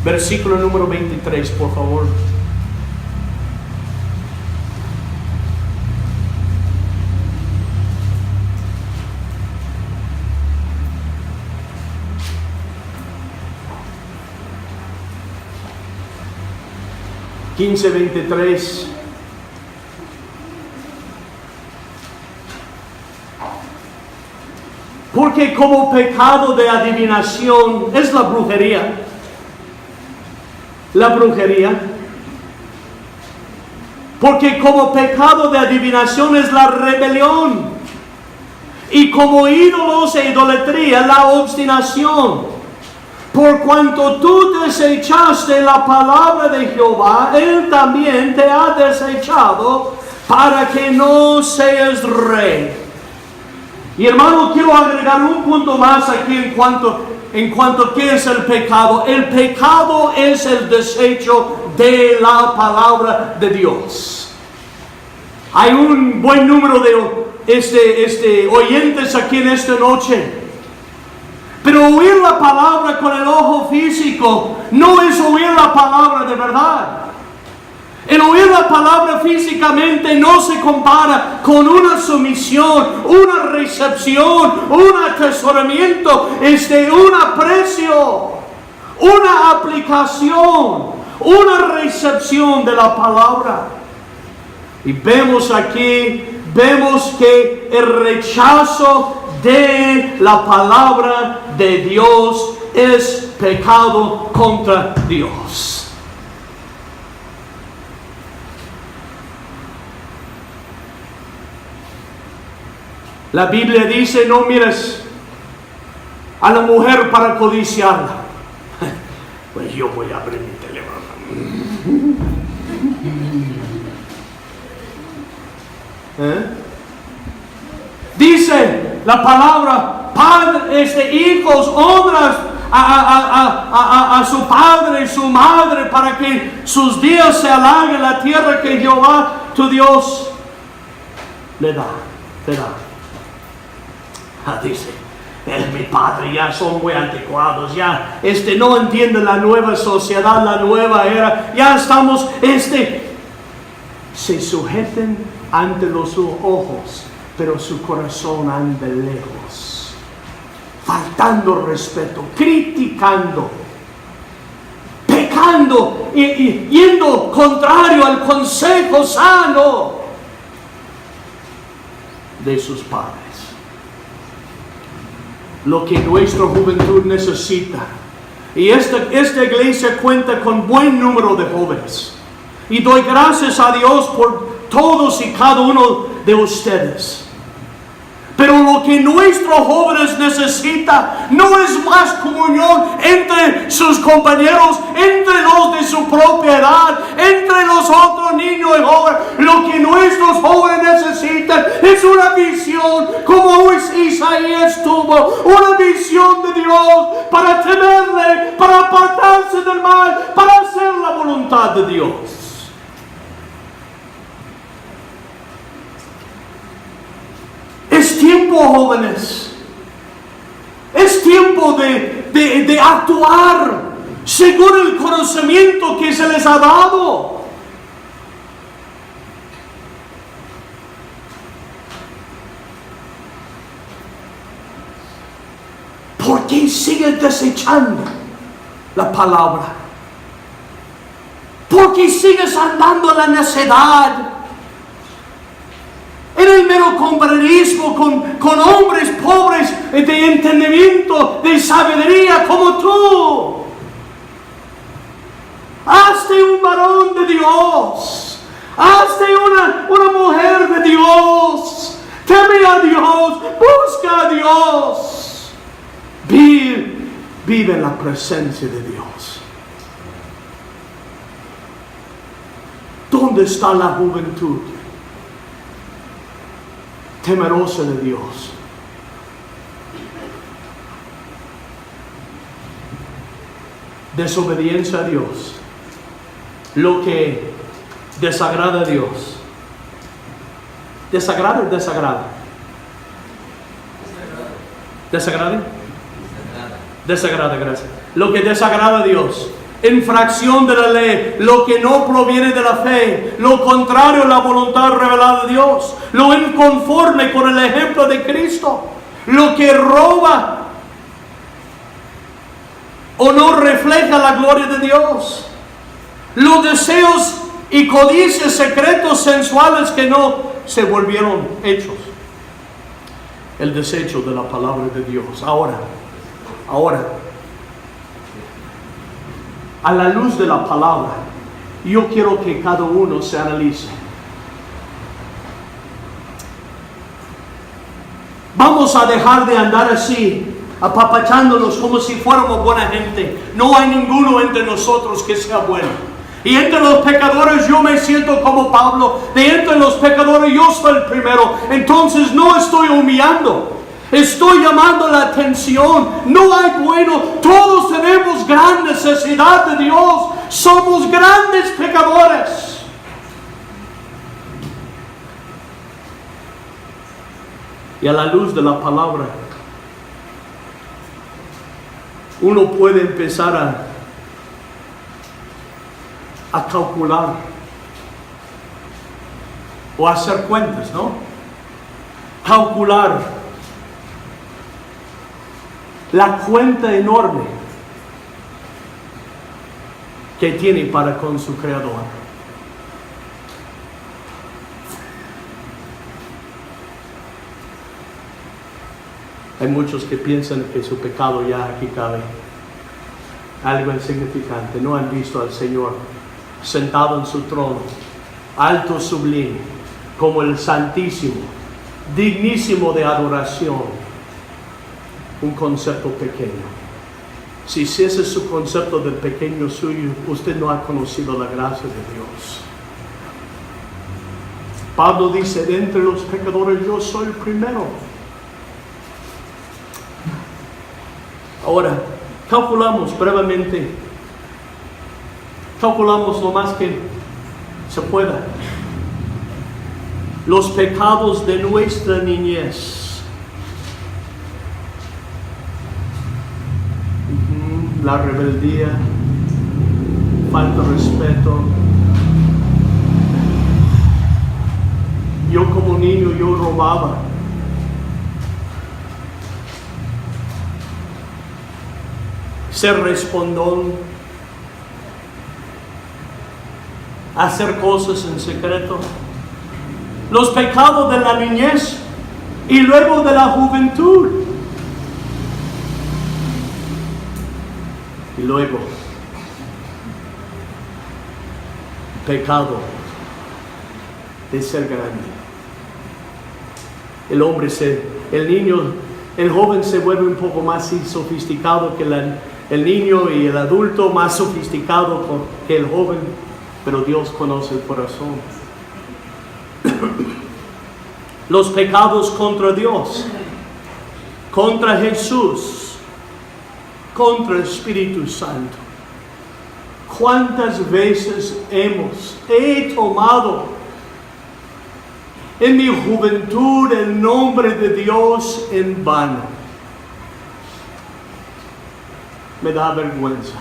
versículo número 23, por favor. Quince 23. Porque como pecado de adivinación es la brujería. La brujería. Porque como pecado de adivinación es la rebelión. Y como ídolos e idolatría la obstinación. Por cuanto tú desechaste la palabra de Jehová, Él también te ha desechado para que no seas rey. Y hermano, quiero agregar un punto más aquí en cuanto a qué es el pecado. El pecado es el desecho de la palabra de Dios. Hay un buen número de oyentes aquí en esta noche. Pero oír la palabra con el ojo físico no es oír la palabra de verdad. El oír la palabra físicamente no se compara con una sumisión, una recepción, un atesoramiento, un aprecio, una aplicación, una recepción de la palabra. Y vemos aquí, que el rechazo de la palabra de Dios es pecado contra Dios. La Biblia dice, no mires a la mujer para codiciarla. Pues yo voy a abrir mi teléfono. Dice la palabra, hijos, honras a su padre y su madre para que sus días se alarguen la tierra que Jehová tu Dios le da, te da. Dice, mi padre ya son muy anticuados, ya no entienden la nueva sociedad, la nueva era, ya estamos, se sujeten ante los ojos pero su corazón anda lejos, faltando respeto, criticando, pecando y yendo contrario al consejo sano de sus padres. Lo que nuestra juventud necesita, y esta iglesia cuenta con buen número de jóvenes, y doy gracias a Dios por todos y cada uno de ustedes. Pero lo que nuestros jóvenes necesitan no es más comunión entre sus compañeros, entre los de su propia edad, entre los otros niños y jóvenes. Lo que nuestros jóvenes necesitan es una visión como Isaías tuvo, una visión de Dios para temerle, para apartarse del mal, para hacer la voluntad de Dios. Es tiempo, jóvenes. Es tiempo de actuar según el conocimiento que se les ha dado. ¿Por qué sigues desechando la palabra? ¿Por qué sigues andando en la necedad? En el mero compañerismo con hombres pobres de entendimiento, de sabiduría como tú. Hazte un varón de Dios. Hazte una mujer de Dios. Teme a Dios. Busca a Dios. Vive en la presencia de Dios. ¿Dónde está la juventud temerosa de Dios? Desobediencia a Dios, lo que desagrada a Dios. ¿Desagrada o desagrada? ¿Desagrada? Desagrada, gracias. Lo que desagrada a Dios, infracción de la ley, lo que no proviene de la fe, lo contrario a la voluntad revelada de Dios, lo inconforme con el ejemplo de Cristo, lo que roba o no refleja la gloria de Dios, los deseos y codicias secretos sensuales que no se volvieron hechos, el desecho de la palabra de Dios. Ahora, a la luz de la palabra, yo quiero que cada uno se analice. Vamos a dejar de andar así, apapachándonos como si fuéramos buena gente. No hay ninguno entre nosotros que sea bueno. Y entre los pecadores yo me siento como Pablo. De entre los pecadores yo soy el primero. Entonces no estoy humillando. Estoy llamando la atención. No hay bueno. Todos tenemos gran necesidad de Dios. Somos grandes pecadores. Y a la luz de la palabra, uno puede empezar a calcular o hacer cuentas, ¿no? Calcular la cuenta enorme que tiene para con su Creador. Hay muchos que piensan que su pecado ya aquí cabe. Algo insignificante. No han visto al Señor sentado en su trono, alto, sublime, como el Santísimo, dignísimo de adoración. Un concepto pequeño. Si ese es su concepto del pequeño suyo, usted no ha conocido la gracia de Dios. Pablo dice, de entre los pecadores yo soy el primero. Ahora, calculamos brevemente, calculamos lo más que se pueda, los pecados de nuestra niñez. La rebeldía, falta de respeto. Yo como niño yo robaba. Ser respondón, hacer cosas en secreto, los pecados de la niñez y luego de la juventud. Y luego, pecado de ser grande. El joven se vuelve un poco más sofisticado que el niño, y el adulto más sofisticado que el joven, pero Dios conoce el corazón. Los pecados contra Dios, contra Jesús, contra el Espíritu Santo. ¿Cuántas veces he tomado en mi juventud el nombre de Dios en vano? Me da vergüenza.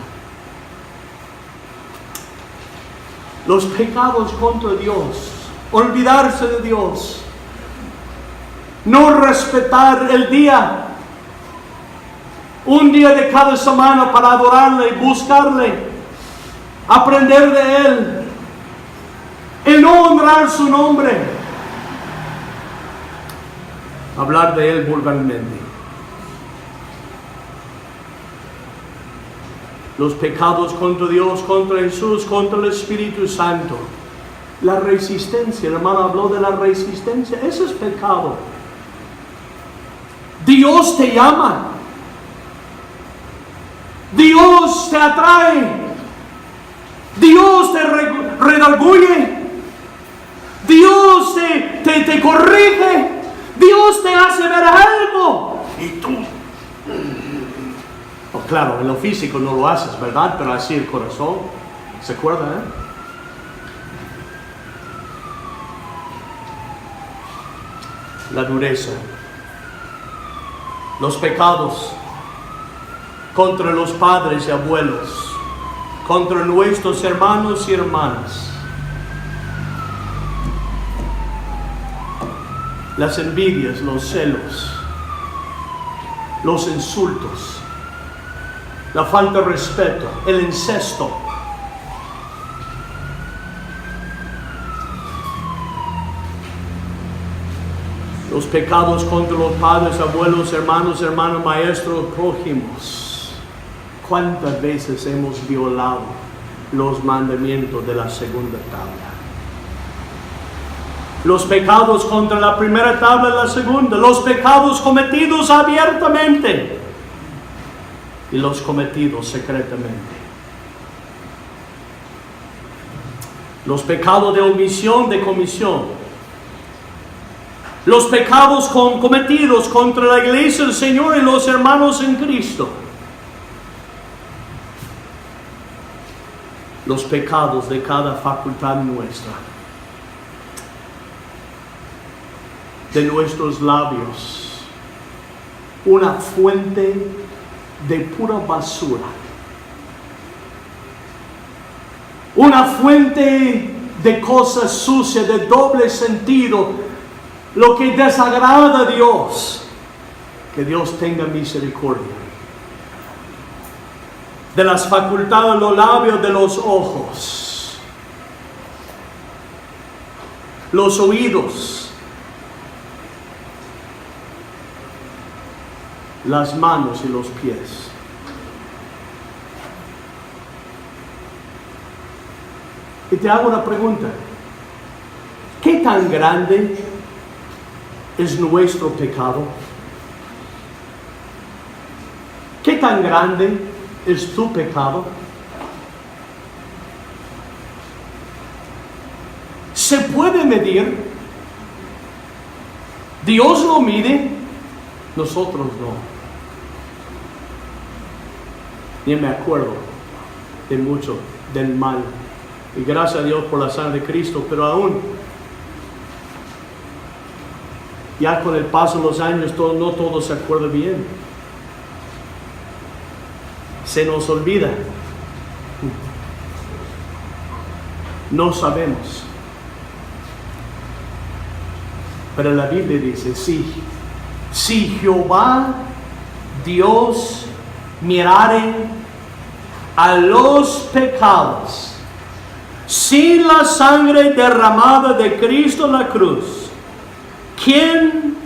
Los pecados contra Dios, olvidarse de Dios, no respetar el día, un día de cada semana para adorarle, buscarle, aprender de Él, el no honrar su nombre, hablar de Él vulgarmente. Los pecados contra Dios, contra Jesús, contra el Espíritu Santo. La resistencia, el hermano habló de la resistencia, eso es pecado. Dios te llama, Dios te atrae, Dios te redarguye, Dios te corrige, Dios te hace ver algo y tú, claro, en lo físico no lo haces, ¿verdad? Pero así el corazón, ¿se acuerda? La dureza, los pecados contra los padres y abuelos, contra nuestros hermanos y hermanas, las envidias, los celos, los insultos, la falta de respeto, el incesto, los pecados contra los padres, abuelos, hermanos, maestros, prójimos. ¿Cuántas veces hemos violado los mandamientos de la segunda tabla? Los pecados contra la primera tabla y la segunda, los pecados cometidos abiertamente y los cometidos secretamente. Los pecados de omisión, de comisión. Los pecados cometidos contra la iglesia del Señor y los hermanos en Cristo. Los pecados de cada facultad nuestra. De nuestros labios. Una fuente de pura basura. Una fuente de cosas sucias, de doble sentido. Lo que desagrada a Dios, que Dios tenga misericordia. De las facultades, los labios, de los ojos, los oídos, las manos y los pies. Y te hago una pregunta. ¿Qué tan grande es nuestro pecado? ¿Qué tan grande es tu pecado? ¿Se puede medir? Dios lo mide, nosotros no. Ni me acuerdo de mucho del mal. Y gracias a Dios por la sangre de Cristo, pero aún ya con el paso de los años no todo se acuerda bien. Se nos olvida. No sabemos. Pero la Biblia dice, si Jehová Dios mirare a los pecados sin la sangre derramada de Cristo en la cruz, ¿quién,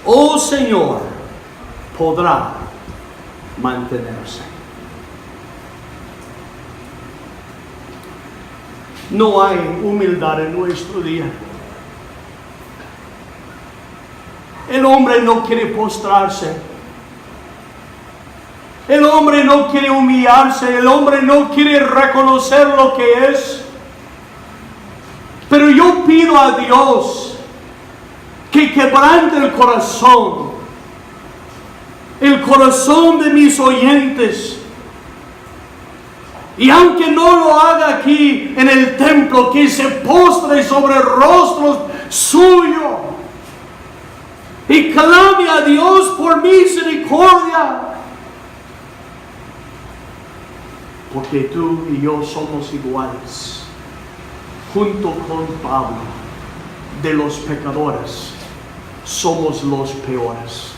oh Señor, podrá mantenerse? No hay humildad en nuestro día. El hombre no quiere postrarse. El hombre no quiere humillarse. El hombre no quiere reconocer lo que es. Pero yo pido a Dios que quebrante el corazón de mis oyentes. Y aunque no lo haga aquí en el templo, que se postre sobre rostros suyos y clame a Dios por misericordia. Porque tú y yo somos iguales. Junto con Pablo, de los pecadores, somos los peores.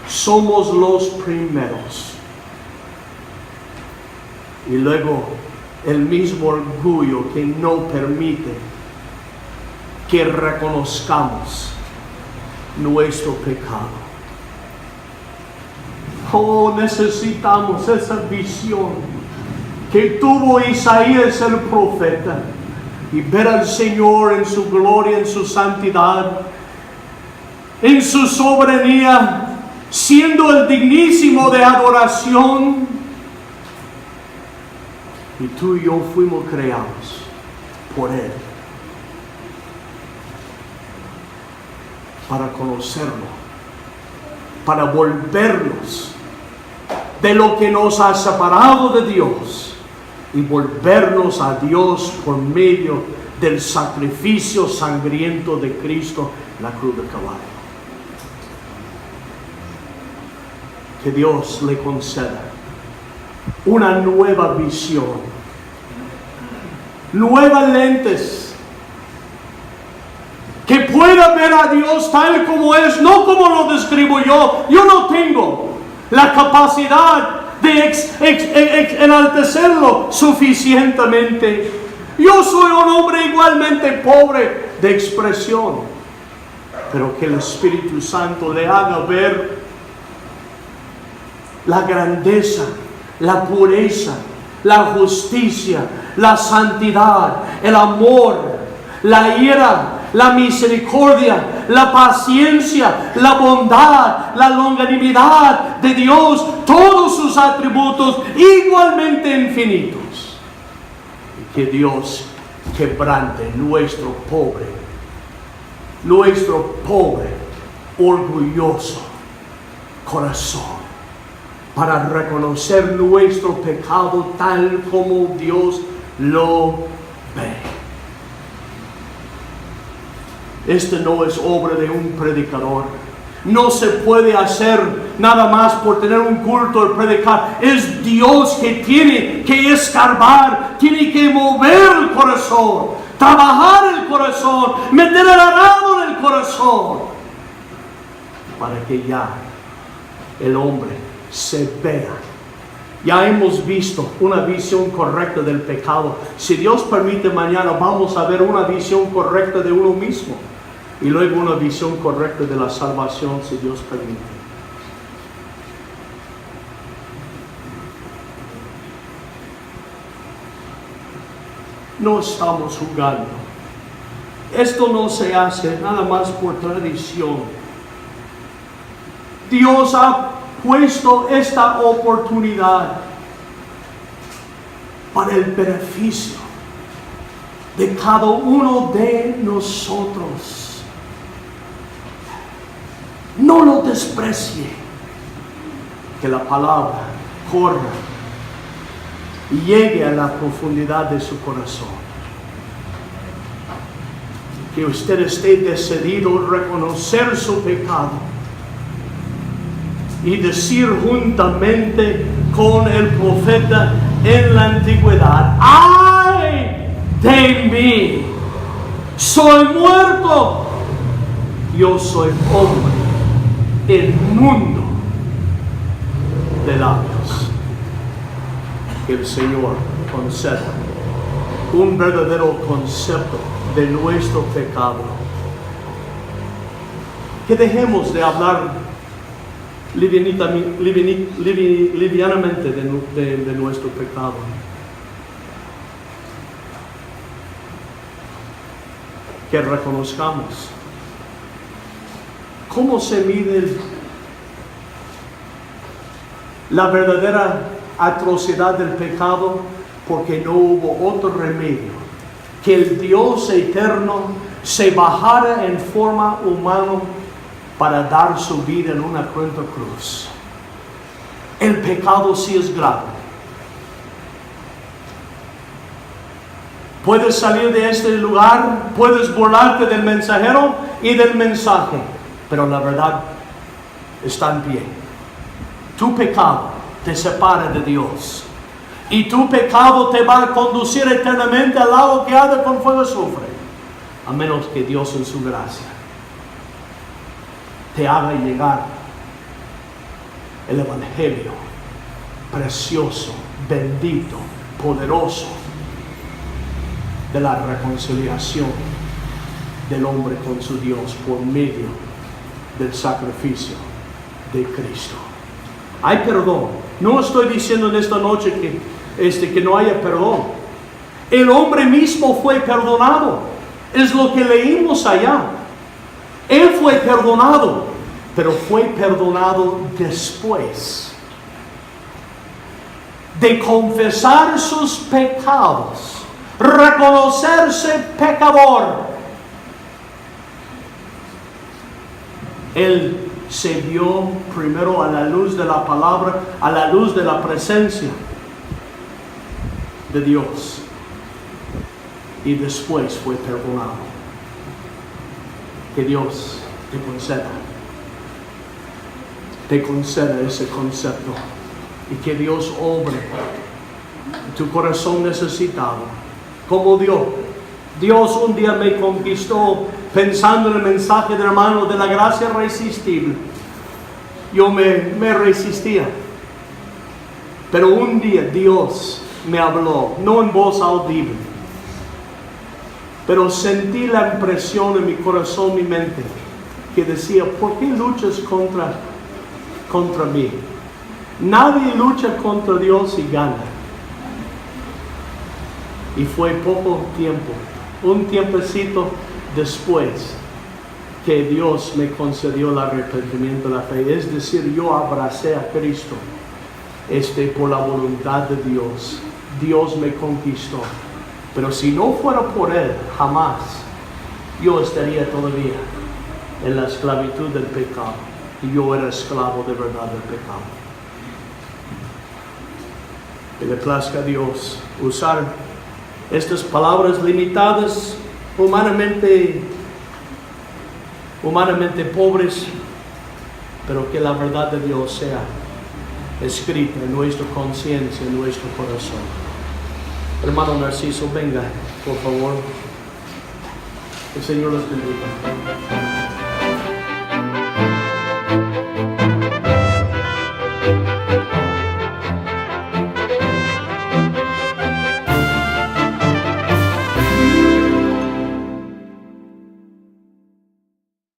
Somos los primeros. Y luego el mismo orgullo que no permite que reconozcamos nuestro pecado. Oh, necesitamos esa visión que tuvo Isaías el profeta, y ver al Señor en su gloria, en su santidad, en su soberanía, siendo el dignísimo de adoración. Y tú y yo fuimos creados por Él para conocerlo, para volvernos de lo que nos ha separado de Dios y volvernos a Dios por medio del sacrificio sangriento de Cristo en la cruz del Calvario. Que Dios le conceda una nueva visión, nuevas lentes, que pueda ver a Dios tal como es, no como lo describo yo. Yo no tengo la capacidad de enaltecerlo suficientemente. Yo soy un hombre igualmente pobre de expresión, pero que el Espíritu Santo le haga ver la grandeza, la pureza, la justicia, la santidad, el amor, la ira, la misericordia, la paciencia, la bondad, la longanimidad de Dios, todos sus atributos igualmente infinitos. Y que Dios quebrante nuestro pobre, orgulloso corazón, para reconocer nuestro pecado tal como Dios lo ve. Este no es obra de un predicador. No se puede hacer nada más por tener un culto al predicar. Es Dios que tiene que escarbar, tiene que mover el corazón, trabajar el corazón, meter el arado en el corazón, para que ya el hombre se vea. Ya hemos visto una visión correcta del pecado. Si Dios permite, mañana vamos a ver una visión correcta de uno mismo. Y luego una visión correcta de la salvación, si Dios permite. No estamos jugando. Esto no se hace nada más por tradición. Dios ha puesto esta oportunidad para el beneficio de cada uno de nosotros. No lo desprecie. Que la palabra corra y llegue a la profundidad de su corazón. Que usted esté decidido a reconocer su pecado y decir juntamente con el profeta en la antigüedad: ¡ay de mí! Soy muerto, yo soy hombre inmundo de labios. Que el Señor conceda un verdadero concepto de nuestro pecado. Que dejemos de hablar livianamente de nuestro pecado. Que reconozcamos cómo se mide la verdadera atrocidad del pecado, porque no hubo otro remedio que el Dios eterno se bajara en forma humana para dar su vida en una cruenta cruz. El pecado sí es grave. Puedes salir de este lugar, puedes burlarte del mensajero y del mensaje, pero la verdad está en pie. Tu pecado te separa de Dios, y tu pecado te va a conducir eternamente al lago que arde con fuego y azufre, a menos que Dios en su gracia te haga llegar el evangelio precioso, bendito, poderoso de la reconciliación del hombre con su Dios por medio del sacrificio de Cristo. Hay perdón. No estoy diciendo en esta noche que no haya perdón. El hombre mismo fue perdonado. Es lo que leímos allá. Él fue perdonado, pero fue perdonado después de confesar sus pecados, reconocerse pecador. Él se vio primero a la luz de la palabra, a la luz de la presencia de Dios, y después fue perdonado. Que Dios te conceda ese concepto, y que Dios obre en tu corazón necesitado. Como Dios un día me conquistó pensando en el mensaje del hermano de la gracia irresistible. Yo me resistía, pero un día Dios me habló, no en voz audible, pero sentí la impresión en mi corazón, mi mente, que decía: ¿por qué luchas contra mí? Nadie lucha contra Dios y gana. Y fue poco tiempo, un tiempecito después, que Dios me concedió el arrepentimiento de la fe. Es decir, yo abracé a Cristo por la voluntad de Dios. Dios me conquistó. Pero si no fuera por Él, jamás yo estaría todavía en la esclavitud del pecado. Y yo era esclavo de verdad del pecado. Que le plazca a Dios usar estas palabras limitadas, humanamente pobres, pero que la verdad de Dios sea escrita en nuestra conciencia, en nuestro corazón. Hermano Narciso, venga, por favor. El Señor los bendiga.